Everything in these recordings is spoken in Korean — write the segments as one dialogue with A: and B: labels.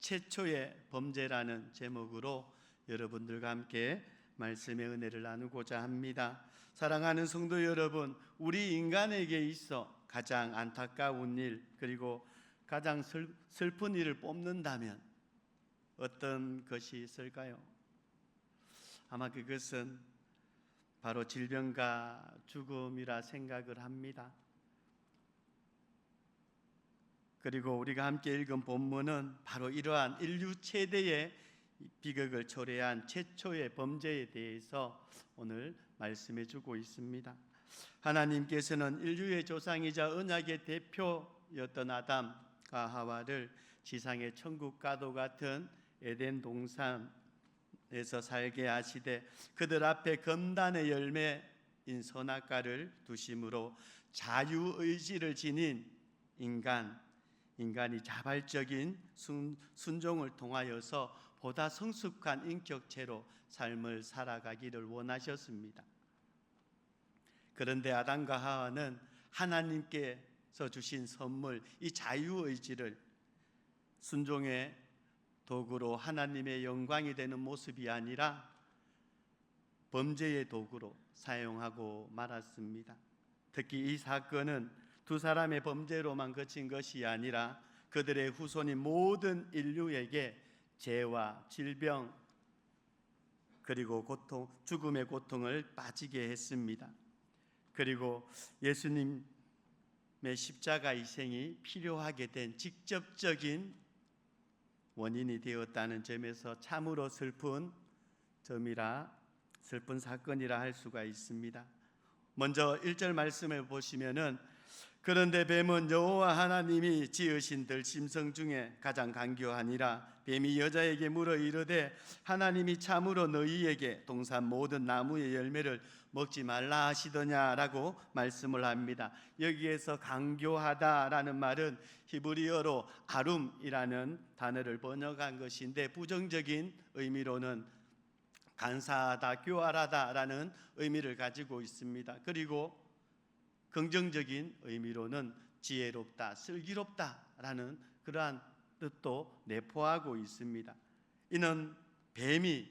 A: 최초의 범죄라는 제목으로 여러분들과 함께 말씀의 은혜를 나누고자 합니다. 사랑하는 성도 여러분, 우리 인간에게 있어 가장 안타까운 일, 그리고 가장 슬픈 일을 뽑는다면 어떤 것이 있을까요? 아마 그것은 바로 질병과 죽음이라 생각을 합니다. 그리고 우리가 함께 읽은 본문은 바로 이러한 인류 최대의 비극을 초래한 최초의 범죄에 대해서 오늘 말씀해 주고 있습니다. 하나님께서는 인류의 조상이자 언약의 대표였던 아담과 하와를 지상의 천국과도 같은 에덴 동산에서 살게 하시되 그들 앞에 검단의 열매인 선악과를 두심으로 자유의지를 지닌 인간이 자발적인 순종을 통하여서 보다 성숙한 인격체로 삶을 살아가기를 원하셨습니다. 그런데 아담과 하와는 하나님께서 주신 선물, 이 자유의지를 순종의 도구로 하나님의 영광이 되는 모습이 아니라 범죄의 도구로 사용하고 말았습니다. 특히 이 사건은 두 사람의 범죄로만 그친 것이 아니라 그들의 후손인 모든 인류에게 죄와 질병 그리고 고통, 죽음의 고통을 빠지게 했습니다. 그리고 예수님의 십자가 희생이 필요하게 된 직접적인 원인이 되었다는 점에서 참으로 슬픈 사건이라 할 수가 있습니다. 먼저 1절 말씀을 보시면은 그런데 뱀은 여호와 하나님이 지으신 들짐승 중에 가장 간교하니라. 뱀이 여자에게 물어 이르되 하나님이 참으로 너희에게 동산 모든 나무의 열매를 먹지 말라 하시더냐라고 말씀을 합니다. 여기에서 간교하다라는 말은 히브리어로 아룸이라는 단어를 번역한 것인데 부정적인 의미로는 간사하다, 교활하다라는 의미를 가지고 있습니다. 그리고 긍정적인 의미로는 지혜롭다, 슬기롭다라는 그러한 뜻도 내포하고 있습니다. 이는 뱀이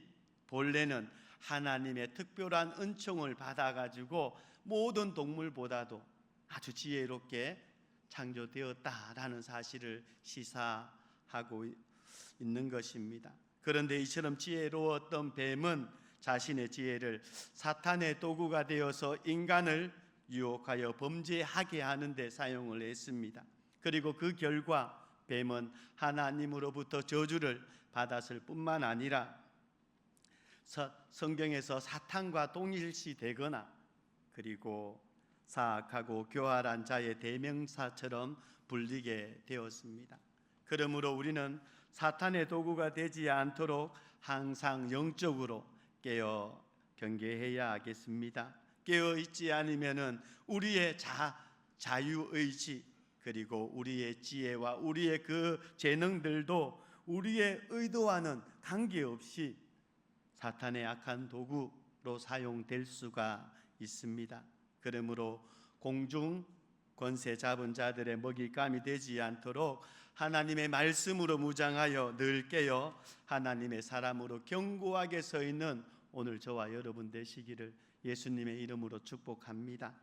A: 본래는 하나님의 특별한 은총을 받아가지고 모든 동물보다도 아주 지혜롭게 창조되었다라는 사실을 시사하고 있는 것입니다. 그런데 이처럼 지혜로웠던 뱀은 자신의 지혜를 사탄의 도구가 되어서 인간을 유혹하여 범죄하게 하는 데 사용을 했습니다. 그리고 그 결과 뱀은 하나님으로부터 저주를 받았을 뿐만 아니라 성경에서 사탄과 동일시 되거나 그리고 사악하고 교활한 자의 대명사처럼 불리게 되었습니다. 그러므로 우리는 사탄의 도구가 되지 않도록 항상 영적으로 깨어 경계해야 하겠습니다. 깨어있지 않으면은 우리의 자유의지 그리고 우리의 지혜와 우리의 그 재능들도 우리의 의도와는 관계없이 사탄의 악한 도구로 사용될 수가 있습니다. 그러므로 공중 권세 잡은 자들의 먹잇감이 되지 않도록 하나님의 말씀으로 무장하여 늘 깨어 하나님의 사람으로 견고하게 서 있는 오늘 저와 여러분 되시기를 예수님의 이름으로 축복합니다.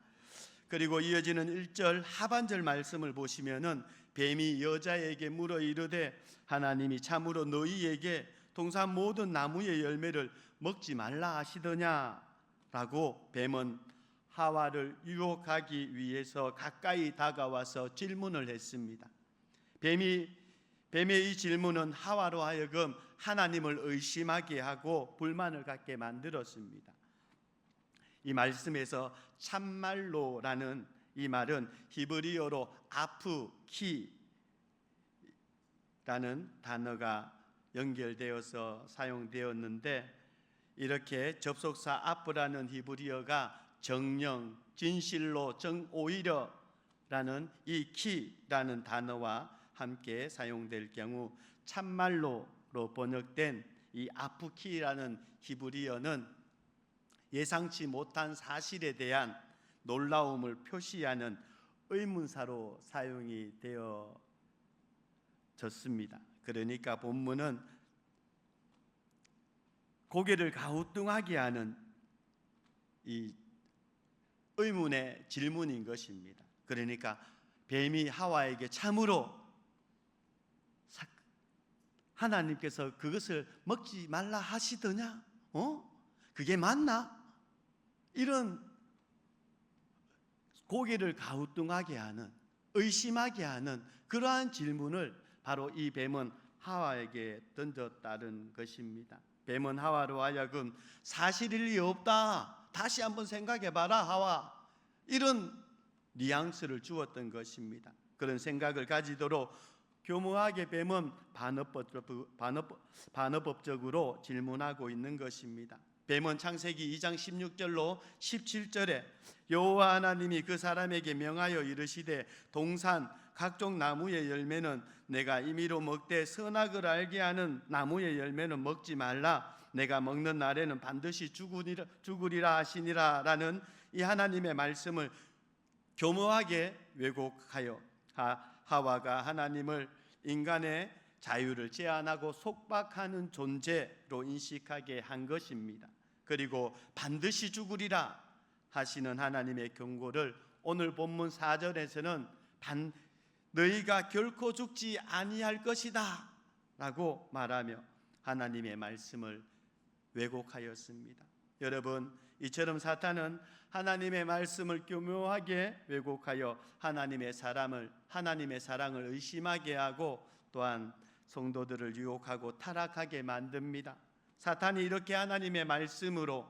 A: 그리고 이어지는 1절 하반절 말씀을 보시면은 뱀이 여자에게 물어 이르되 하나님이 참으로 너희에게 동산 모든 나무의 열매를 먹지 말라 하시더냐라고 뱀은 하와를 유혹하기 위해서 가까이 다가와서 질문을 했습니다. 뱀의 이 질문은 하와로 하여금 하나님을 의심하게 하고 불만을 갖게 만들었습니다. 이 말씀에서 참말로라는 이 말은 히브리어로 아프키라는 단어가 연결되어서 사용되었는데 이렇게 접속사 아프라는 히브리어가 정령, 진실로, 오히려라는 이 키라는 단어와 함께 사용될 경우 참말로로 번역된 이 아프키라는 히브리어는 예상치 못한 사실에 대한 놀라움을 표시하는 의문사로 사용이 되어졌습니다. 그러니까 본문은 고개를 갸우뚱하게 하는 이 의문의 질문인 것입니다. 그러니까 뱀이 하와에게 참으로 하나님께서 그것을 먹지 말라 하시더냐? 그게 맞나? 이런 고개를 갸우뚱하게 하는, 의심하게 하는 그러한 질문을 바로 이 뱀은 하와에게 던졌다는 것입니다. 뱀은 하와로 하여금 사실일 리 없다, 다시 한번 생각해봐라 하와, 이런 뉘앙스를 주었던 것입니다. 그런 생각을 가지도록 교묘하게 뱀은 반어법적으로 질문하고 있는 것입니다. 뱀은 창세기 2장 16절로 17절에 여호와 하나님이 그 사람에게 명하여 이르시되 동산 각종 나무의 열매는 내가 임의로 먹되 선악을 알게 하는 나무의 열매는 먹지 말라, 내가 먹는 날에는 반드시 죽으리라 하시니라 라는 이 하나님의 말씀을 교묘하게 왜곡하여 하와가 하나님을 인간의 자유를 제한하고 속박하는 존재로 인식하게 한 것입니다. 그리고 반드시 죽으리라 하시는 하나님의 경고를 오늘 본문 4절에서는 너희가 결코 죽지 아니할 것이다 라고 말하며 하나님의 말씀을 왜곡하였습니다. 여러분, 이처럼 사탄은 하나님의 말씀을 교묘하게 왜곡하여 하나님의 사랑을 의심하게 하고 또한 성도들을 유혹하고 타락하게 만듭니다. 사탄이 이렇게 하나님의 말씀으로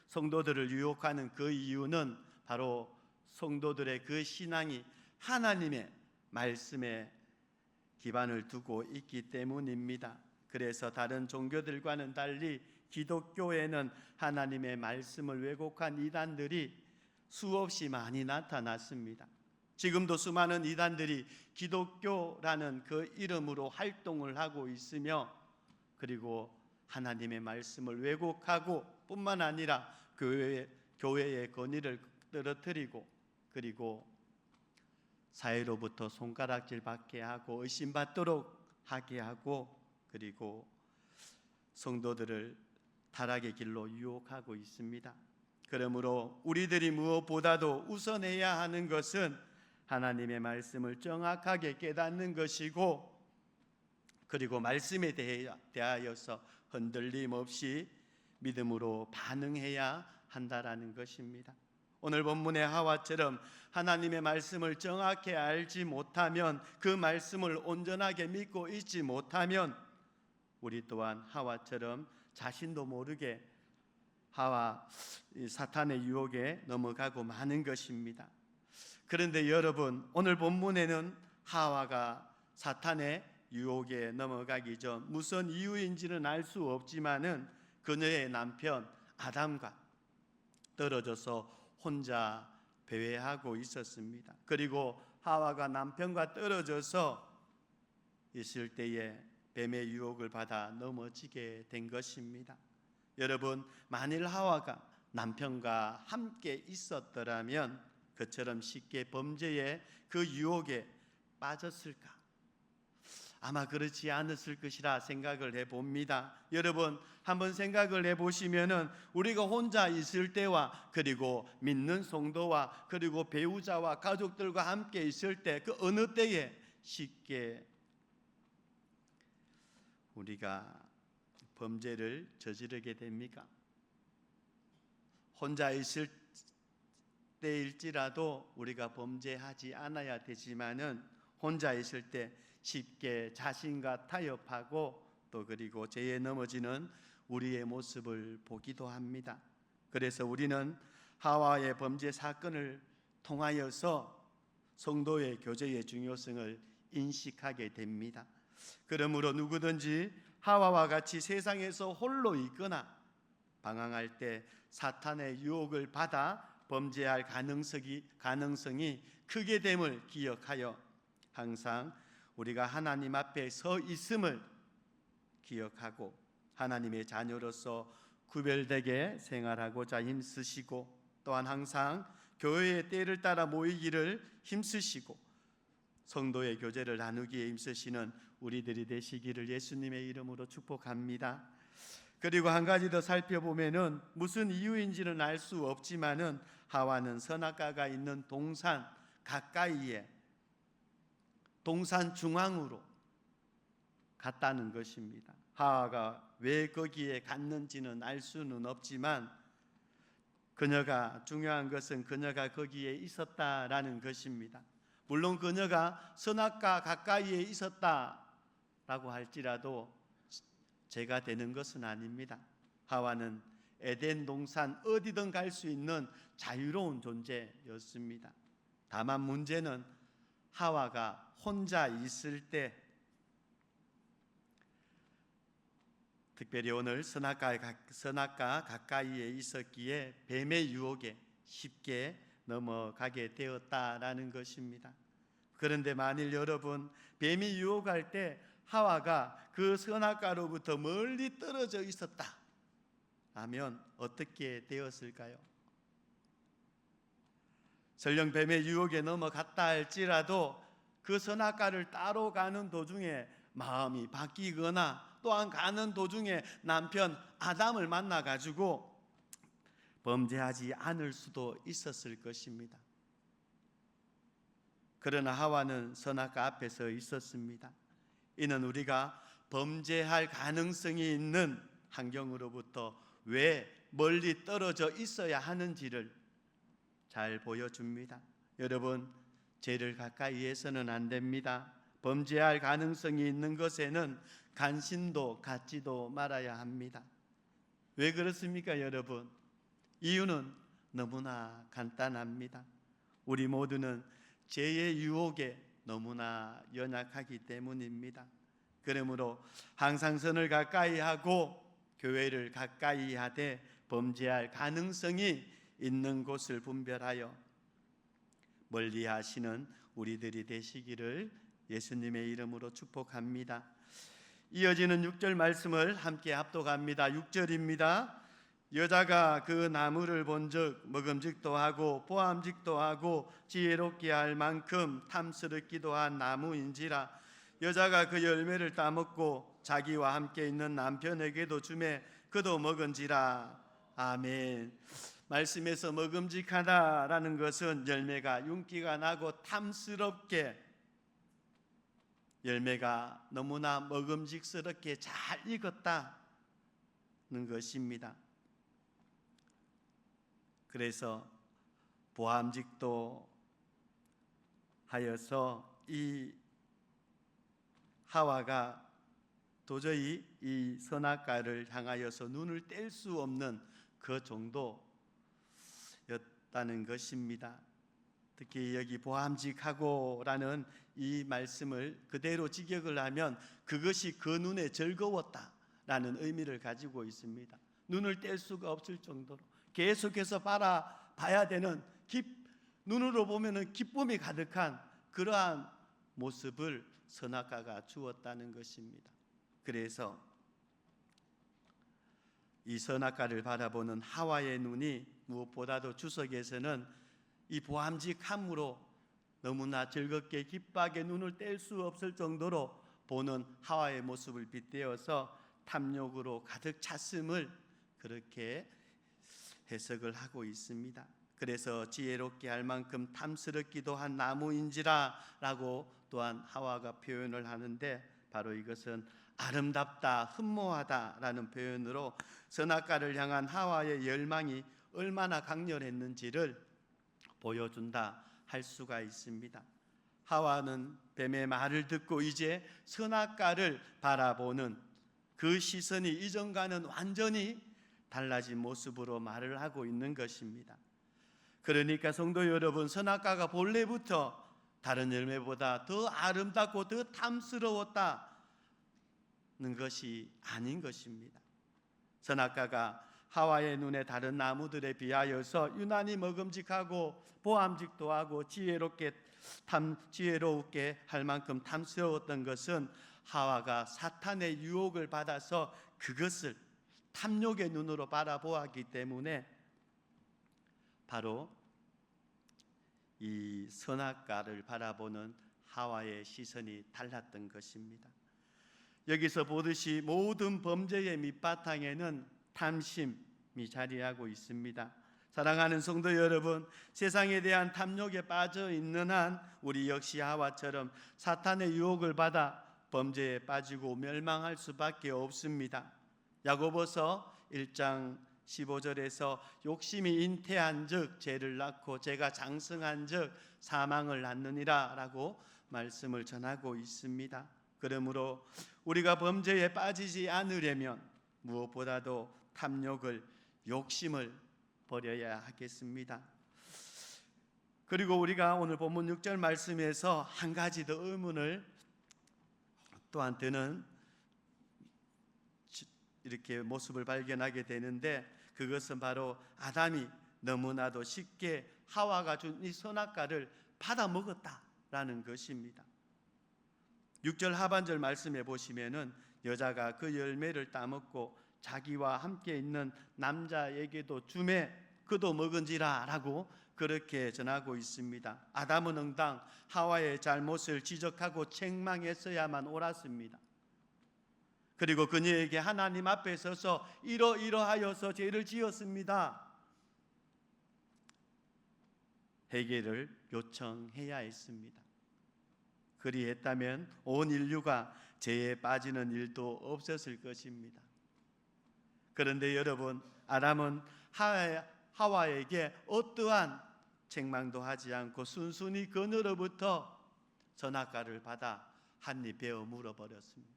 A: 성도들을 유혹하는 그 이유는 바로 성도들의 그 신앙이 하나님의 말씀에 기반을 두고 있기 때문입니다. 그래서 다른 종교들과는 달리 기독교에는 하나님의 말씀을 왜곡한 이단들이 수없이 많이 나타났습니다. 지금도 수많은 이단들이 기독교라는 그 이름으로 활동을 하고 있으며, 그리고 하나님의 말씀을 왜곡하고 뿐만 아니라 교회의 권위를 떨어뜨리고, 그리고 사회로부터 손가락질 받게 하고 의심받도록 하게 하고, 그리고 성도들을 타락의 길로 유혹하고 있습니다. 그러므로 우리들이 무엇보다도 우선해야 하는 것은 하나님의 말씀을 정확하게 깨닫는 것이고, 그리고 말씀에 대하여서 흔들림 없이 믿음으로 반응해야 한다라는 것입니다. 오늘 본문의 하와처럼 하나님의 말씀을 정확히 알지 못하면, 그 말씀을 온전하게 믿고 있지 못하면 우리 또한 하와처럼 자신도 모르게 사탄의 유혹에 넘어가고 마는 것입니다. 그런데 여러분, 오늘 본문에는 하와가 사탄의 유혹에 넘어가기 전 무슨 이유인지는 알 수 없지만은 그녀의 남편 아담과 떨어져서 혼자 배회하고 있었습니다. 그리고 하와가 남편과 떨어져서 있을 때에 뱀의 유혹을 받아 넘어지게 된 것입니다. 여러분, 만일 하와가 남편과 함께 있었더라면 그처럼 쉽게 범죄의 그 유혹에 빠졌을까? 아마 그렇지 않았을 것이라 생각을 해봅니다. 여러분, 한번 생각을 해보시면은 우리가 혼자 있을 때와, 그리고 믿는 성도와, 그리고 배우자와 가족들과 함께 있을 때, 그 어느 때에 쉽게 우리가 범죄를 저지르게 됩니까? 혼자 있을 때일지라도 우리가 범죄하지 않아야 되지만은 혼자 있을 때 쉽게 자신과 타협하고, 또 그리고 죄에 넘어지는 우리의 모습을 보기도 합니다. 그래서 우리는 하와의 범죄 사건을 통하여서 성도의 교제의 중요성을 인식하게 됩니다. 그러므로 누구든지 하와와 같이 세상에서 홀로 있거나 방황할 때 사탄의 유혹을 받아 범죄할 가능성이 크게 됨을 기억하여 항상 우리가 하나님 앞에 서 있음을 기억하고 하나님의 자녀로서 구별되게 생활하고자 힘쓰시고, 또한 항상 교회의 때를 따라 모이기를 힘쓰시고 성도의 교제를 나누기에 힘쓰시는 우리들이 되시기를 예수님의 이름으로 축복합니다. 그리고 한 가지 더 살펴보면은 무슨 이유인지는 알 수 없지만은 하와는 선악과가 있는 동산 가까이에 동산 중앙으로 갔다는 것입니다. 하와가 왜 거기에 갔는지는 알 수는 없지만 중요한 것은 그녀가 거기에 있었다라는 것입니다. 물론 그녀가 선악과 가까이에 있었다라고 할지라도 죄가 되는 것은 아닙니다. 하와는 에덴 동산 어디든 갈 수 있는 자유로운 존재였습니다. 다만 문제는 하와가 혼자 있을 때, 특별히 오늘 선악과 가까이에 있었기에 뱀의 유혹에 쉽게 넘어가게 되었다라는 것입니다. 그런데 만일 여러분 뱀이 유혹할 때 하와가 그 선악과로부터 멀리 떨어져 있었다 하면 어떻게 되었을까요? 설령 뱀의 유혹에 넘어갔다 할지라도 그 선악과를 따로 가는 도중에 마음이 바뀌거나 또한 가는 도중에 남편 아담을 만나가지고 범죄하지 않을 수도 있었을 것입니다. 그러나 하와는 선악과 앞에 서 있었습니다. 이는 우리가 범죄할 가능성이 있는 환경으로부터 왜 멀리 떨어져 있어야 하는지를 잘 보여줍니다. 여러분, 죄를 가까이 해서는 안 됩니다. 범죄할 가능성이 있는 것에는 관심도 갖지도 말아야 합니다. 왜 그렇습니까, 여러분? 이유는 너무나 간단합니다. 우리 모두는 죄의 유혹에 너무나 연약하기 때문입니다. 그러므로 항상 선을 가까이 하고 교회를 가까이 하되 범죄할 가능성이 있는 곳을 분별하여 멀리 하시는 우리들이 되시기를 예수님의 이름으로 축복합니다. 이어지는 6절 말씀을 함께 합독합니다. 6절입니다. 여자가 그 나무를 본즉 먹음직도 하고 보암직도 하고 지혜롭게 할 만큼 탐스럽기도 한 나무인지라. 여자가 그 열매를 따먹고 자기와 함께 있는 남편에게도 주매 그도 먹은지라. 아멘. 말씀에서 먹음직하다라는 것은 열매가 윤기가 나고 탐스럽게, 열매가 너무나 먹음직스럽게 잘 익었다는 것입니다. 그래서 보암직도 하여서 이 하와가 도저히 이 선악과를 향하여서 눈을 뗄 수 없는 그 정도였다는 것입니다. 특히 여기 보암직하고라는 이 말씀을 그대로 직역을 하면 그것이 그 눈에 즐거웠다라는 의미를 가지고 있습니다. 눈을 뗄 수가 없을 정도로 계속해서 바라봐야 되는, 눈으로 보면 기쁨이 가득한 그러한 모습을 선악과가 주었다는 것입니다. 그래서 이 선악과를 바라보는 하와의 눈이 무엇보다도 주석에서는 이 보암직함으로 너무나 즐겁게 기뻐하게 눈을 뗄 수 없을 정도로 보는 하와의 모습을 빗대어서 탐욕으로 가득 찼음을 그렇게 해석을 하고 있습니다. 그래서 지혜롭게 할 만큼 탐스럽기도 한 나무인지라 라고 또한 하와가 표현을 하는데, 바로 이것은 아름답다, 흠모하다 라는 표현으로 선악과를 향한 하와의 열망이 얼마나 강렬했는지를 보여준다 할 수가 있습니다. 하와는 뱀의 말을 듣고 이제 선악과를 바라보는 그 시선이 이전과는 완전히 달라진 모습으로 말을 하고 있는 것입니다. 그러니까 성도 여러분, 선악과가 본래부터 다른 열매보다 더 아름답고 더 탐스러웠다는 것이 아닌 것입니다. 선악과가 하와의 눈에 다른 나무들에 비하여서 유난히 먹음직하고 보암직도 하고 지혜롭게 할 만큼 탐스러웠던 것은 하와가 사탄의 유혹을 받아서 그것을 탐욕의 눈으로 바라보았기 때문에 바로 이 선악과를 바라보는 하와의 시선이 달랐던 것입니다. 여기서 보듯이 모든 범죄의 밑바탕에는 탐심이 자리하고 있습니다. 사랑하는 성도 여러분, 세상에 대한 탐욕에 빠져 있는 한 우리 역시 하와처럼 사탄의 유혹을 받아 범죄에 빠지고 멸망할 수밖에 없습니다. 야고보서 1장 15절에서 욕심이 잉태한즉 죄를 낳고 죄가 장성한즉 사망을 낳느니라 라고 말씀을 전하고 있습니다. 그러므로 우리가 범죄에 빠지지 않으려면 무엇보다도 탐욕을, 욕심을 버려야 하겠습니다. 그리고 우리가 오늘 본문 6절 말씀에서 한 가지 더 의문을 또한 드는 이렇게 모습을 발견하게 되는데, 그것은 바로 아담이 너무나도 쉽게 하와가 준 이 선악과를 받아 먹었다라는 것입니다. 6절 하반절 말씀에 보시면은 여자가 그 열매를 따먹고 자기와 함께 있는 남자에게도 주매 그도 먹은지라 라고 그렇게 전하고 있습니다. 아담은 응당 하와의 잘못을 지적하고 책망했어야만 옳았습니다. 그리고 그녀에게 하나님 앞에 서서 이러이러하여서 죄를 지었습니다, 해결을 요청해야 했습니다. 그리했다면 온 인류가 죄에 빠지는 일도 없었을 것입니다. 그런데 여러분, 아담은 하와에게 어떠한 책망도 하지 않고 순순히 그녀로부터 선악과를 받아 한 입 베어 물어버렸습니다.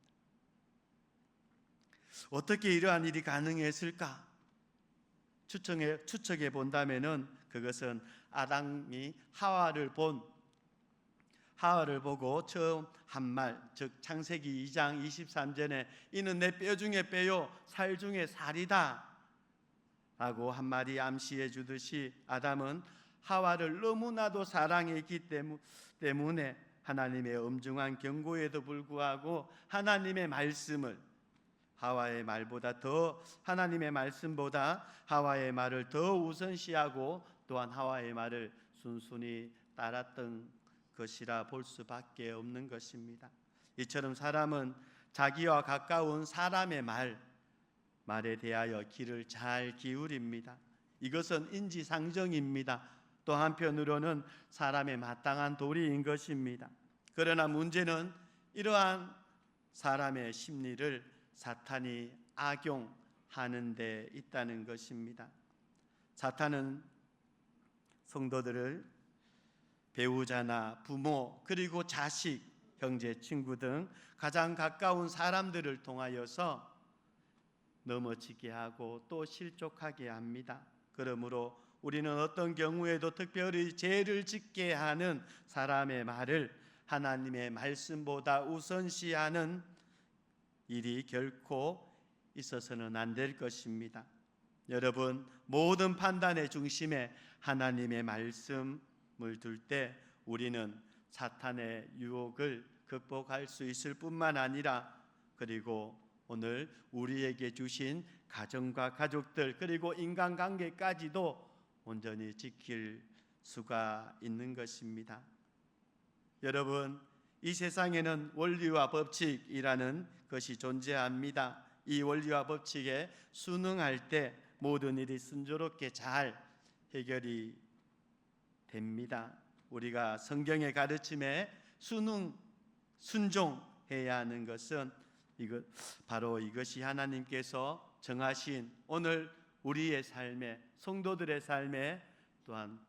A: 어떻게 이러한 일이 가능했을까? 추측해 본다면은 그것은 아담이 하와를 보고 처음 한 말, 즉 창세기 2장 23절에 이는 내 뼈 중에 뼈요 살 중에 살이다 라고 한 말이 암시해 주듯이 아담은 하와를 너무나도 사랑했기 때문에 하나님의 엄중한 경고에도 불구하고 하나님의 말씀을 하와의 말보다 더, 하나님의 말씀보다 하와의 말을 더 우선시하고 또한 하와의 말을 순순히 따랐던 것이라 볼 수밖에 없는 것입니다. 이처럼 사람은 자기와 가까운 사람의 말에 대하여 귀를 잘 기울입니다. 이것은 인지상정입니다. 또 한편으로는 사람의 마땅한 도리인 것입니다. 그러나 문제는 이러한 사람의 심리를 사탄이 악용하는 데 있다는 것입니다. 사탄은 성도들을 배우자나 부모 그리고 자식, 형제, 친구 등 가장 가까운 사람들을 통하여서 넘어지게 하고 또 실족하게 합니다. 그러므로 우리는 어떤 경우에도 특별히 죄를 짓게 하는 사람의 말을 하나님의 말씀보다 우선시하는 일이 결코 있어서는 안 될 것입니다. 여러분, 모든 판단의 중심에 하나님의 말씀을 둘 때 우리는 사탄의 유혹을 극복할 수 있을 뿐만 아니라 그리고 오늘 우리에게 주신 가정과 가족들 그리고 인간관계까지도 온전히 지킬 수가 있는 것입니다. 여러분, 이 세상에는 원리와 법칙이라는 것이 존재합니다. 이 원리와 법칙에 순응할 때 모든 일이 순조롭게 잘 해결이 됩니다. 우리가 성경의 가르침에 순종해야 하는 것은 바로 이것이 하나님께서 정하신 오늘 우리의 삶에, 성도들의 삶에 또한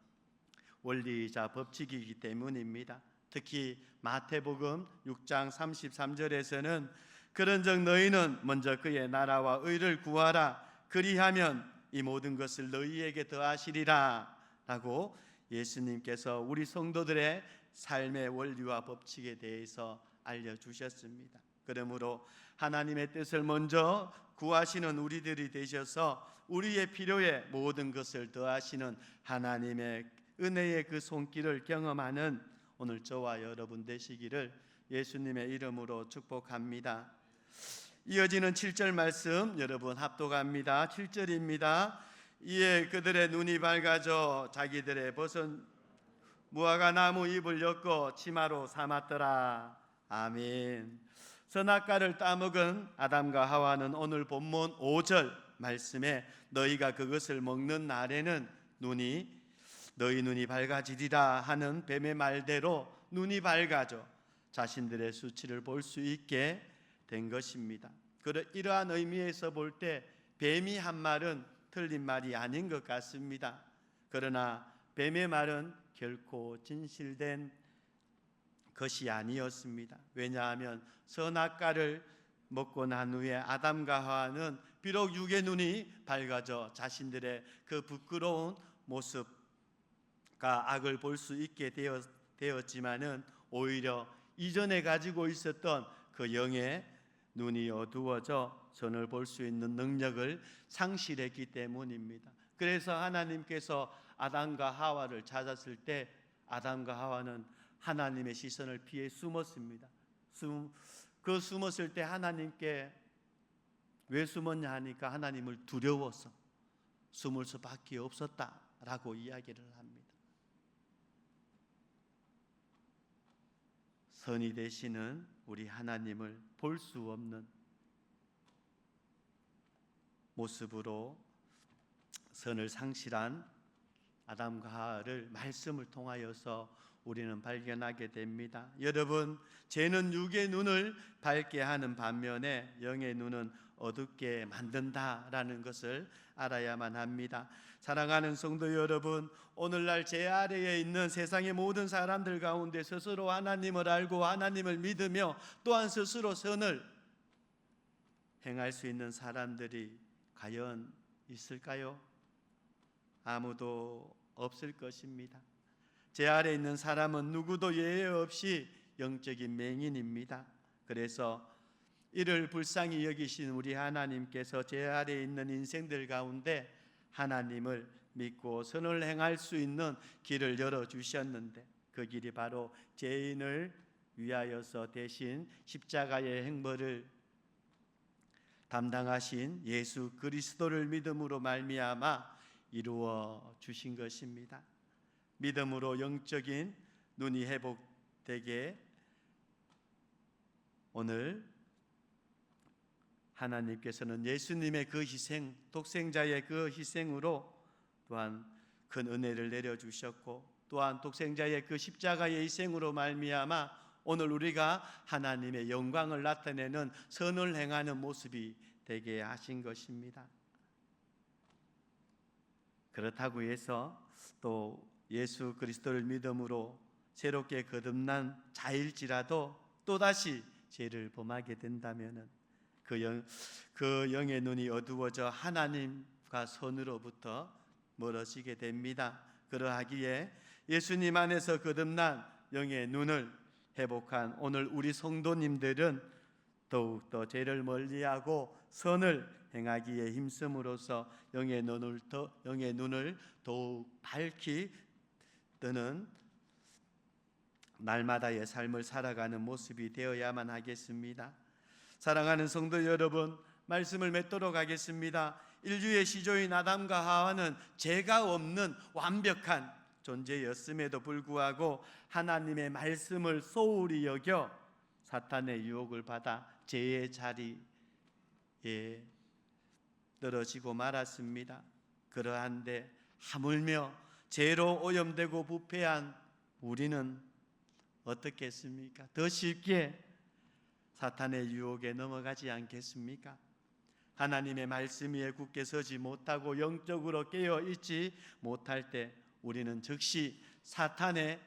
A: 원리이자 법칙이기 때문입니다. 특히 마태복음 6장 33절에서는 그런즉 너희는 먼저 그의 나라와 의를 구하라 그리하면 이 모든 것을 너희에게 더하시리라 라고 예수님께서 우리 성도들의 삶의 원리와 법칙에 대해서 알려주셨습니다. 그러므로 하나님의 뜻을 먼저 구하시는 우리들이 되셔서 우리의 필요에 모든 것을 더하시는 하나님의 은혜의 그 손길을 경험하는 오늘 저와 여러분 되시기를 예수님의 이름으로 축복합니다. 이어지는 7절 말씀 여러분 합독합니다. 7절입니다. 이에 그들의 눈이 밝아져 자기들의 벗은 무화과 나무 잎을 엮어 치마로 삼았더라. 아멘. 선악과를 따먹은 아담과 하와는 오늘 본문 5절 말씀에 너희가 그것을 먹는 날에는 너희 눈이 밝아지리라 하는 뱀의 말대로 눈이 밝아져 자신들의 수치를 볼 수 있게 된 것입니다. 이러한 의미에서 볼 때 뱀이 한 말은 틀린 말이 아닌 것 같습니다. 그러나 뱀의 말은 결코 진실된 것이 아니었습니다. 왜냐하면 선악과를 먹고 난 후에 아담과 하와는 비록 육의 눈이 밝아져 자신들의 그 부끄러운 모습과 악을 볼 수 있게 되었지만은 오히려 이전에 가지고 있었던 그 영의 눈이 어두워져 선을 볼 수 있는 능력을 상실했기 때문입니다. 그래서 하나님께서 아담과 하와를 찾았을 때 아담과 하와는 하나님의 시선을 피해 숨었습니다. 그 숨었을 때 하나님께 왜 숨었냐 하니까 하나님을 두려워서 숨을 수밖에 없었다라고 이야기를 합니다. 선이 되시는 우리 하나님을 볼 수 없는 모습으로 선을 상실한 아담과 하와를 말씀을 통하여서 우리는 발견하게 됩니다. 여러분, 죄는 육의 눈을 밝게 하는 반면에 영의 눈은 어둡게 만든다라는 것을 알아야만 합니다. 사랑하는 성도 여러분, 오늘날 제 아래에 있는 세상의 모든 사람들 가운데 스스로 하나님을 알고 하나님을 믿으며 또한 스스로 선을 행할 수 있는 사람들이 과연 있을까요? 아무도 없을 것입니다. 제 아래에 있는 사람은 누구도 예외 없이 영적인 맹인입니다. 그래서 이를 불쌍히 여기신 우리 하나님께서 제 아래에 있는 인생들 가운데 하나님을 믿고 선을 행할 수 있는 길을 열어주셨는데 그 길이 바로 죄인을 위하여서 대신 십자가의 행보를 담당하신 예수 그리스도를 믿음으로 말미암아 이루어 주신 것입니다. 믿음으로 영적인 눈이 회복되게 오늘 하나님께서는 예수님의 그 희생, 독생자의 그 희생으로 또한 큰 은혜를 내려주셨고 또한 독생자의 그 십자가의 희생으로 말미암아 오늘 우리가 하나님의 영광을 나타내는 선을 행하는 모습이 되게 하신 것입니다. 그렇다고 해서 또 예수 그리스도를 믿음으로 새롭게 거듭난 자일지라도 또다시 죄를 범하게 된다면 그 영의 눈이 어두워져 하나님과 선으로부터 멀어지게 됩니다. 그러하기에 예수님 안에서 거듭난 영의 눈을 회복한 오늘 우리 성도님들은 더욱더 죄를 멀리하고 선을 행하기에 힘쓰므로써 영의 눈을 더욱 밝히 뜨는 날마다의 삶을 살아가는 모습이 되어야만 하겠습니다. 사랑하는 성도 여러분, 말씀을 맺도록 하겠습니다. 인류의 시조인 아담과 하와는 죄가 없는 완벽한 존재였음에도 불구하고 하나님의 말씀을 소홀히 여겨 사탄의 유혹을 받아 죄의 자리에 떨어지고 말았습니다. 그러한데 하물며 죄로 오염되고 부패한 우리는 어떻겠습니까? 더 쉽게 사탄의 유혹에 넘어가지 않겠습니까? 하나님의 말씀 위에 굳게 서지 못하고 영적으로 깨어 있지 못할 때 우리는 즉시 사탄의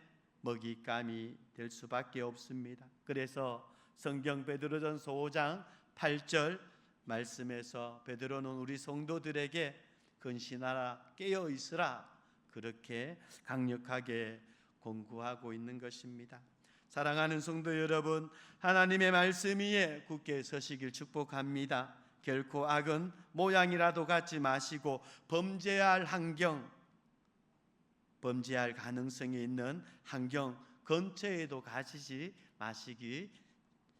A: 먹잇감이 될 수밖에 없습니다. 그래서 성경 베드로전서 5장 8절 말씀에서 베드로는 우리 성도들에게 근신하라, 깨어 있으라 그렇게 강력하게 권고하고 있는 것입니다. 사랑하는 성도 여러분, 하나님의 말씀 위에 굳게 서시길 축복합니다. 결코 악은 모양이라도 갖지 마시고 범죄할 가능성이 있는 환경 근처에도 가시지 마시기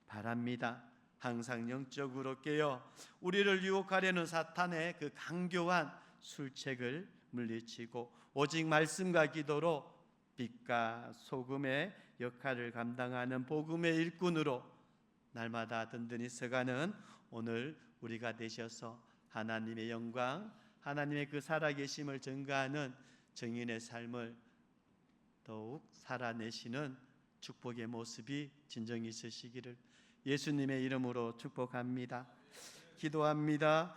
A: 바랍니다. 항상 영적으로 깨어 우리를 유혹하려는 사탄의 그 강교한 술책을 물리치고 오직 말씀과 기도로 빛과 소금의 역할을 감당하는 복음의 일꾼으로 날마다 든든히 서가는 오늘 우리가 되셔서 하나님의 영광, 하나님의 그 살아계심을 증거하는 증인의 삶을 더욱 살아내시는 축복의 모습이 진정히 있으시기를 예수님의 이름으로 축복합니다. 기도합니다.